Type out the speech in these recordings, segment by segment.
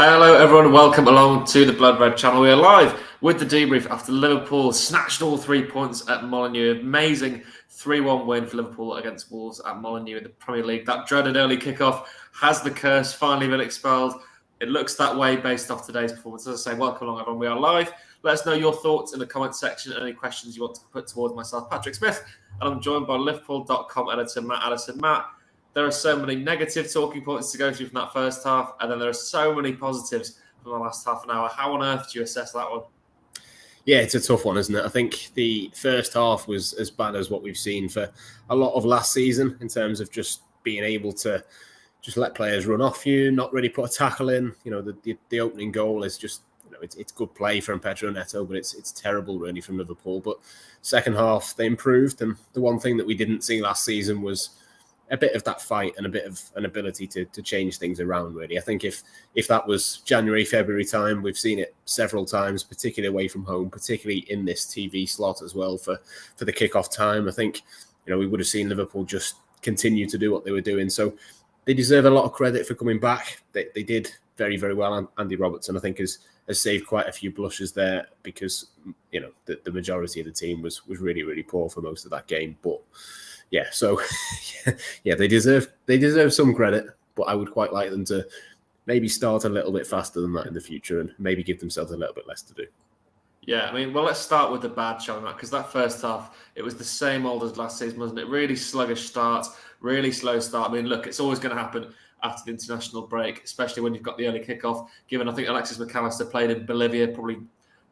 Hello everyone, welcome along to the Blood Red channel. We are live with the debrief after Liverpool snatched all 3 points at Molineux. Amazing 3-1 win for Liverpool against Wolves at Molineux in the Premier League. That dreaded early kickoff. Has the curse finally been expelled? It looks that way based off today's performance. As I say, welcome along everyone. We are live. Let us know your thoughts in the comment section and any questions you want to put towards myself, Patrick Smith. And I'm joined by Liverpool.com editor Matt Addison. Matt, there are so many negative talking points to go through from that first half, and then there are so many positives from the last half an hour. How on earth do you assess that one? Yeah, it's a tough one, isn't it? I think the first half was as bad as what we've seen for a lot of last season in terms of just being able to just let players run off you, not really put a tackle in. You know, the opening goal is just, you know, it's good play from Pedro Neto, but it's terrible really from Liverpool. But second half, they improved, and the one thing that we didn't see last season was a bit of that fight and a bit of an ability to change things around, really. I think if that was January, February time, we've seen it several times, particularly away from home, particularly in this TV slot as well for the kickoff time. I think, you know, we would have seen Liverpool just continue to do what they were doing. So they deserve a lot of credit for coming back. They did very, very well. Andy Robertson, I think, has saved quite a few blushes there because, you know, the majority of the team was really, really poor for most of that game. But yeah, so yeah, they deserve some credit, but I would quite like them to maybe start a little bit faster than that in the future and maybe give themselves a little bit less to do. Yeah, I mean, well, let's start with the bad, shall we, Matt? Because that first half, it was the same old as last season, wasn't it? Really sluggish start, really slow start. I mean, look, it's always going to happen after the international break, especially when you've got the early kickoff. Given, I think Alexis McAllister played in Bolivia, probably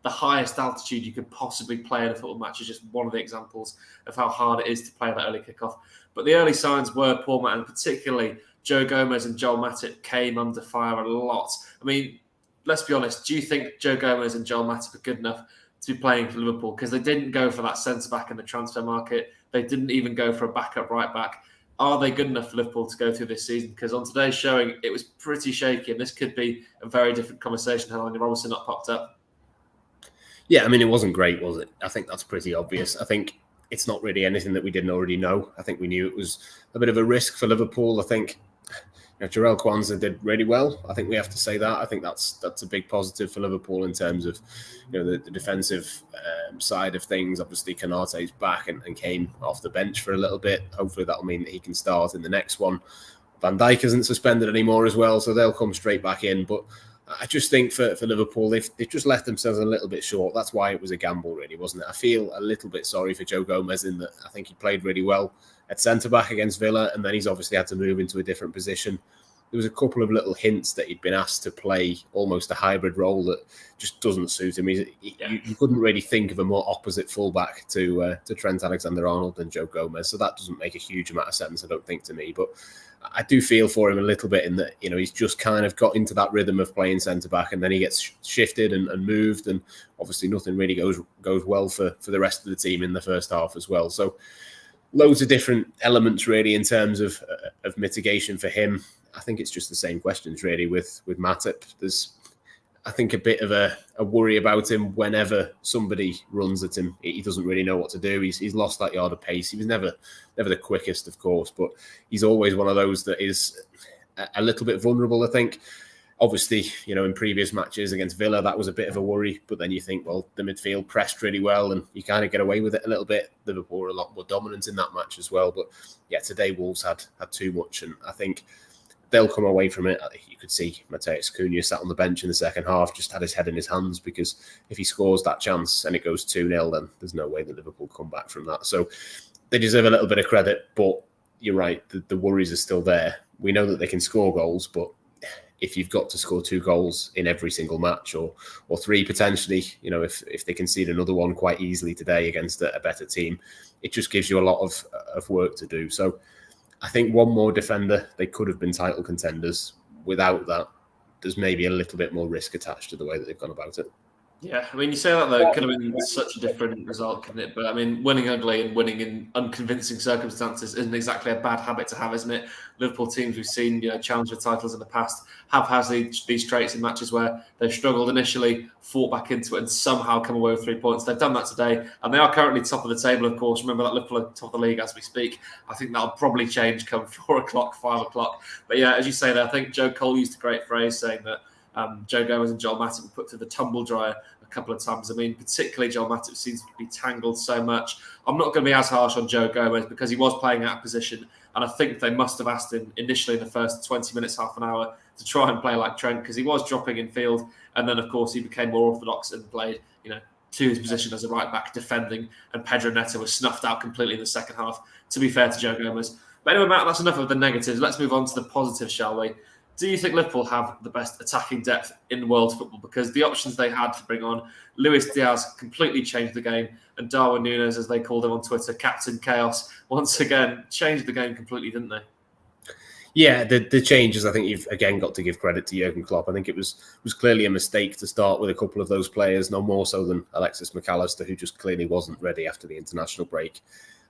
the highest altitude you could possibly play in a football match, is just one of the examples of how hard it is to play that early kickoff. But the early signs were poor, Matt, and particularly Joe Gomez and Joel Matip came under fire a lot. I mean, let's be honest, do you think Joe Gomez and Joel Matip are good enough to be playing for Liverpool? Because they didn't go for that centre-back in the transfer market. They didn't even go for a backup right-back. Are they good enough for Liverpool to go through this season? Because on today's showing, it was pretty shaky, and this could be a very different conversation had Andy Robertson not popped up. Yeah, I mean, it wasn't great, was it? I think that's pretty obvious. I think it's not really anything that we didn't already know. I think we knew it was a bit of a risk for Liverpool. I think, you know, Jarell Kwanzaa did really well. I think we have to say that. I think that's a big positive for Liverpool in terms of, you know, the defensive side of things. Obviously, Konate's back and came off the bench for a little bit. Hopefully, that'll mean that he can start in the next one. Van Dijk isn't suspended anymore as well, so they'll come straight back in. But I just think for Liverpool, they've just left themselves a little bit short. That's why it was a gamble, really, wasn't it? I feel a little bit sorry for Joe Gomez in that I think he played really well at centre-back against Villa, and then he's obviously had to move into a different position. There was a couple of little hints that he'd been asked to play almost a hybrid role that just doesn't suit him. You couldn't really think of a more opposite fullback to Trent Alexander-Arnold than Joe Gomez, so that doesn't make a huge amount of sense, I don't think, to me. But I do feel for him a little bit in that, you know, he's just kind of got into that rhythm of playing centre-back, and then he gets shifted and moved, and obviously nothing really goes well for the rest of the team in the first half as well. So loads of different elements really in terms of mitigation for him. I think it's just the same questions really with Matip. There's, I think, a bit of a worry about him whenever somebody runs at him. He doesn't really know what to do. He's lost that yard of pace. He was never the quickest, of course, but he's always one of those that is a little bit vulnerable, I think. Obviously, you know, in previous matches against Villa, that was a bit of a worry, but then you think, well, the midfield pressed really well and you kind of get away with it a little bit. Liverpool were a lot more dominant in that match as well. But yeah, today Wolves had too much, and I think they'll come away from it. You could see Mateus Cunha sat on the bench in the second half, just had his head in his hands, because if he scores that chance and it goes 2-0, then there's no way that Liverpool come back from that. So they deserve a little bit of credit, but you're right, the worries are still there. We know that they can score goals, but if you've got to score 2 goals in every single match, or 3 potentially, you know, if they concede another one quite easily today against a better team, it just gives you a lot of work to do. So I think one more defender, they could have been title contenders. Without that, there's maybe a little bit more risk attached to the way that they've gone about it. Yeah, I mean, you say that, though, it could have been such a different result, couldn't it? But, I mean, winning ugly and winning in unconvincing circumstances isn't exactly a bad habit to have, isn't it? Liverpool teams we've seen, you know, challenge for titles in the past have had these traits in matches where they've struggled initially, fought back into it, and somehow come away with 3 points. They've done that today, and they are currently top of the table, of course. Remember that Liverpool are top of the league as we speak. I think that'll probably change come 4 o'clock, 5 o'clock. But, yeah, as you say there, I think Joe Cole used a great phrase saying that Joe Gomez and Joel Matip were put through the tumble dryer a couple of times. I mean, particularly Joel Matip seems to be tangled so much. I'm not going to be as harsh on Joe Gomez because he was playing out of position, and I think they must have asked him initially in the first 20 minutes, half an hour, to try and play like Trent because he was dropping in field, and then of course he became more orthodox and played, to his position as a right back defending, and Pedro Neto was snuffed out completely in the second half, to be fair to Joe Gomez. But anyway, Matt, that's enough of the negatives. Let's move on to the positives, shall we? Do you think Liverpool have the best attacking depth in world football? Because the options they had to bring on, Luis Diaz completely changed the game, and Darwin Núñez, as they called him on Twitter, Captain Chaos, once again changed the game completely, didn't they? Yeah, the changes, I think you've again got to give credit to Jurgen Klopp. I think it was clearly a mistake to start with a couple of those players, no more so than Alexis McAllister, who just clearly wasn't ready after the international break.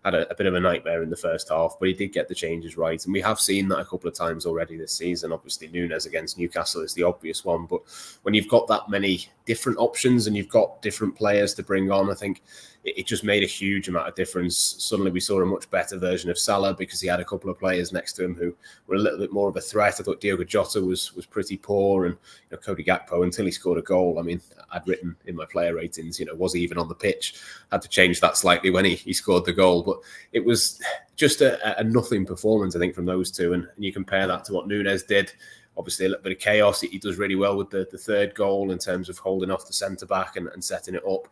Had a bit of a nightmare in the first half, but he did get the changes right. And we have seen that a couple of times already this season. Obviously, Núñez against Newcastle is the obvious one. But when you've got that many different options and you've got different players to bring on, I think it just made a huge amount of difference. Suddenly we saw a much better version of Salah because he had a couple of players next to him who were a little bit more of a threat. I thought Diogo Jota was pretty poor, and Cody Gakpo, until he scored a goal. I mean, I'd written in my player ratings, was he even on the pitch? Had to change that slightly when he scored the goal. But it was just a nothing performance, I think, from those two. And you compare that to what Núñez did. Obviously, a little bit of chaos. He does really well with the third goal in terms of holding off the centre-back and setting it up.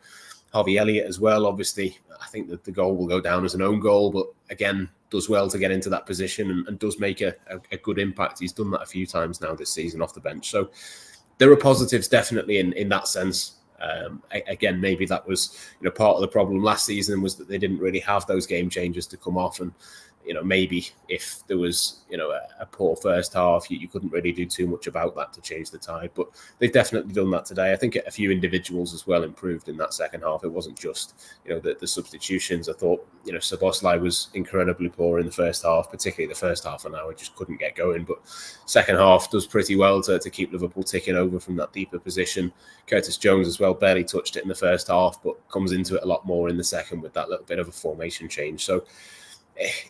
Harvey Elliott as well. Obviously, I think that the goal will go down as an own goal, but again, does well to get into that position and does make a good impact. He's done that a few times now this season off the bench. So there are positives definitely in that sense. Again, maybe that was part of the problem last season was that they didn't really have those game changers to come off, and maybe if there was a poor first half, you couldn't really do too much about that to change the tide. But they've definitely done that today. I think a few individuals as well improved in that second half. It wasn't just the substitutions. I thought Szoboszlai was incredibly poor in the first half, particularly the first half an hour, just couldn't get going. But second half does pretty well to keep Liverpool ticking over from that deeper position. Curtis Jones as well barely touched it in the first half, but comes into it a lot more in the second with that little bit of a formation change. So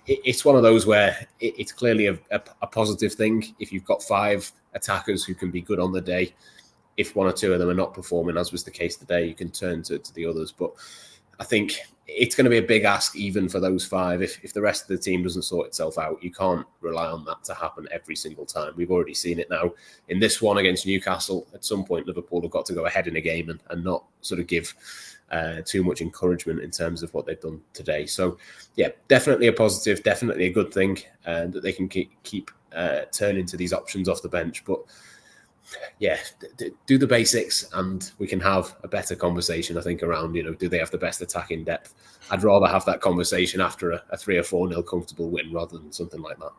it's one of those where it's clearly a positive thing. If you've got 5 attackers who can be good on the day, if 1 or 2 of them are not performing, as was the case today, you can turn to the others. But I think it's going to be a big ask even for those 5. If the rest of the team doesn't sort itself out, you can't rely on that to happen every single time. We've already seen it now in this one against Newcastle. At some point, Liverpool have got to go ahead in a game and not sort of give too much encouragement in terms of what they've done today. So, yeah, definitely a positive, definitely a good thing that they can keep turning to these options off the bench. But yeah, do the basics and we can have a better conversation, I think, around, do they have the best attacking depth? I'd rather have that conversation after a 3 or 4-0 comfortable win rather than something like that.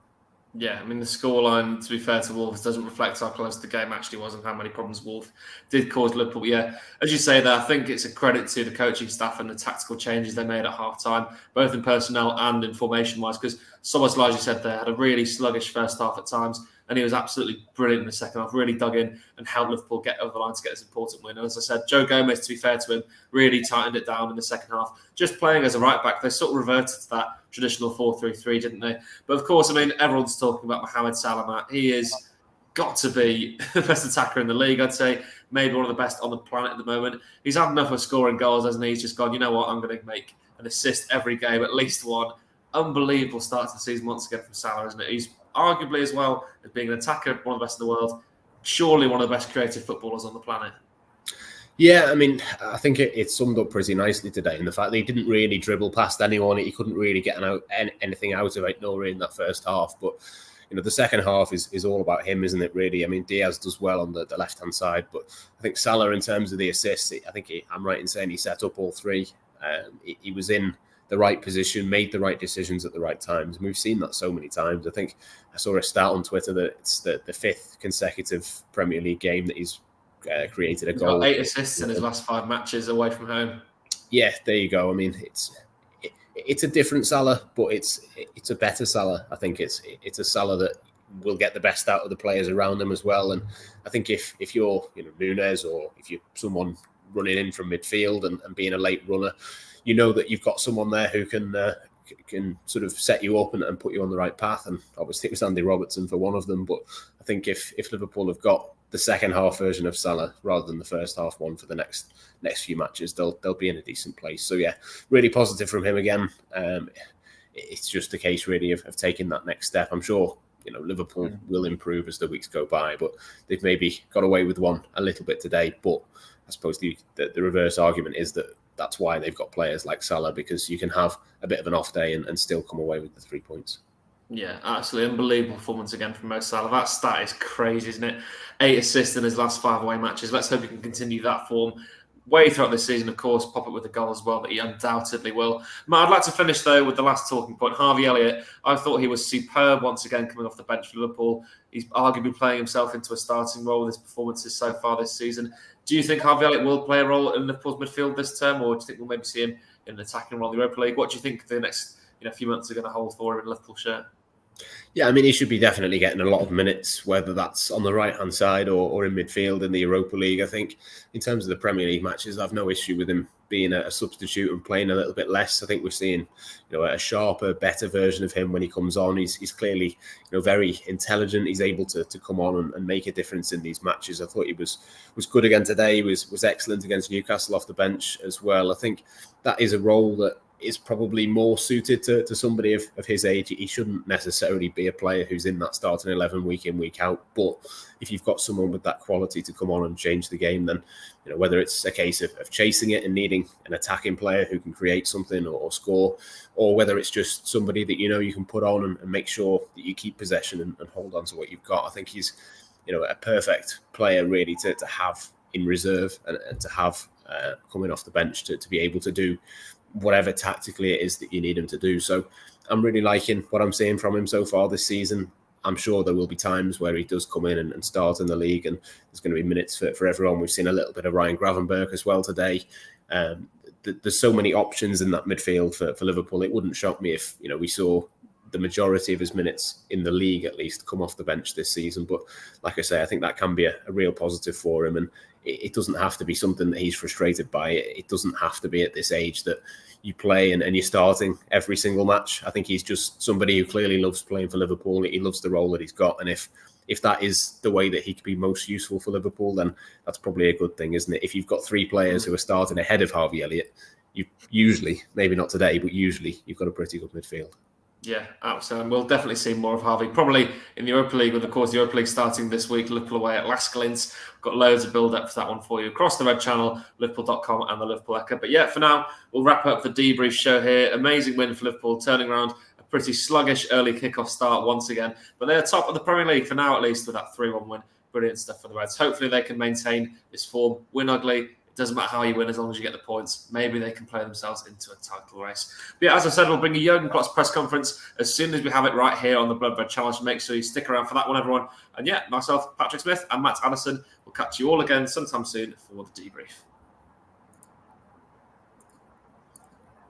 Yeah, I mean, the scoreline, to be fair to Wolves, doesn't reflect how close the game actually was and how many problems Wolves did cause Liverpool. Yeah, as you say there, I think it's a credit to the coaching staff and the tactical changes they made at half-time, both in personnel and in formation-wise, because Szoboszlai, as you said there, had a really sluggish first half at times, and he was absolutely brilliant in the second half, really dug in and helped Liverpool get over the line to get this important win. And as I said, Joe Gomez, to be fair to him, really tightened it down in the second half. Just playing as a right-back, they sort of reverted to that traditional 4-3-3, didn't they? But of course, I mean, everyone's talking about Mohamed Salah. He is got to be the best attacker in the league. I'd say maybe one of the best on the planet at the moment. He's had enough of scoring goals, hasn't he? He's just gone, you know what, I'm going to make an assist every game, at least one. Unbelievable start to the season once again from Salah, isn't it? He's arguably, as well as being an attacker, one of the best in the world, surely one of the best creative footballers on the planet. Yeah, I mean, I think it summed up pretty nicely today in the fact that he didn't really dribble past anyone. He couldn't really get anything out of it, Nori, in that first half. But, the second half is all about him, isn't it, really? I mean, Diaz does well on the left-hand side, but I think Salah, in terms of the assists, I'm right in saying he set up all 3. He was in the right position, made the right decisions at the right times. And we've seen that so many times. I think I saw a stat on Twitter that it's the 5th consecutive Premier League game that he's created a goal. He's got 8 assists in his last 5 matches away from home. Yeah, there you go. I mean, it's a different Salah, but it's a better Salah. I think it's a Salah that will get the best out of the players around him as well. And I think if you're Núñez, or if you're someone running in from midfield and being a late runner, that you've got someone there who can sort of set you up and put you on the right path. And obviously it was Andy Robertson for one of them. But I think if Liverpool have got the second half version of Salah rather than the first half one for the next few matches, they'll be in a decent place. So yeah, really positive from him again. It's just a case really of taking that next step. I'm sure Liverpool will improve as the weeks go by, but they've maybe got away with one a little bit today. But I suppose the reverse argument is that that's why they've got players like Salah, because you can have a bit of an off day and still come away with the 3 points. Yeah, absolutely unbelievable performance again from Mo Salah. That stat is crazy, isn't it? 8 assists in his last 5 away matches. Let's hope he can continue that form way throughout this season, of course, pop up with a goal as well, that he undoubtedly will. Matt, I'd like to finish, though, with the last talking point. Harvey Elliott, I thought he was superb once again coming off the bench for Liverpool. He's arguably playing himself into a starting role with his performances so far this season. Do you think Harvey Elliott will play a role in Liverpool's midfield this term, or do you think we'll maybe see him in an attacking role in the Europa League? What do you think the next few months are going to hold for him in a Liverpool shirt? Yeah, I mean, he should be definitely getting a lot of minutes, whether that's on the right-hand side or in midfield in the Europa League. I think in terms of the Premier League matches, I've no issue with him being a substitute and playing a little bit less. I think we're seeing a sharper, better version of him when he comes on. He's clearly very intelligent. He's able to come on and make a difference in these matches. I thought he was good again today. He was excellent against Newcastle off the bench as well. I think that is a role that is probably more suited to somebody of his age. He shouldn't necessarily be a player who's in that starting 11 week in, week out. But if you've got someone with that quality to come on and change the game, then whether it's a case of chasing it and needing an attacking player who can create something or score, or whether it's just somebody that you can put on and make sure that you keep possession and hold on to what you've got. I think he's a perfect player really to have in reserve and to have coming off the bench to be able to do whatever tactically it is that you need him to do. So I'm really liking what I'm seeing from him so far this season. I'm sure there will be times where he does come in and start in the league, and there's going to be minutes for everyone. We've seen a little bit of Ryan Gravenberch as well today. There's so many options in that midfield for Liverpool. It wouldn't shock me if we saw the majority of his minutes in the league at least come off the bench this season. But like I say, I think that can be a real positive for him, and it doesn't have to be something that he's frustrated by. It doesn't have to be at this age that you play and you're starting every single match. I think he's just somebody who clearly loves playing for Liverpool. He loves the role that he's got, and if that is the way that he could be most useful for Liverpool, then that's probably a good thing, isn't it? If you've got 3 players who are starting ahead of Harvey Elliott, you usually, maybe not today, but usually you've got a pretty good midfield. Yeah, absolutely. And we'll definitely see more of Harvey, probably in the Europa League, with, of course, the Europa League starting this week. Liverpool away at Las Clins. We've got loads of build-up for that one for you across the Red Channel, Liverpool.com and the Liverpool Echo. But yeah, for now, we'll wrap up the debrief show here. Amazing win for Liverpool, turning around a pretty sluggish early kickoff start once again. But they're top of the Premier League for now, at least, with that 3-1 win. Brilliant stuff for the Reds. Hopefully they can maintain this form, win ugly. Doesn't matter how you win as long as you get the points. Maybe they can play themselves into a title race. But yeah, as I said, we'll bring you Jurgen Klopp's press conference as soon as we have it right here on the Blood Red Challenge. So make sure you stick around for that one, everyone. And yeah, myself, Patrick Smith, and Matt Addison will catch you all again sometime soon for the debrief.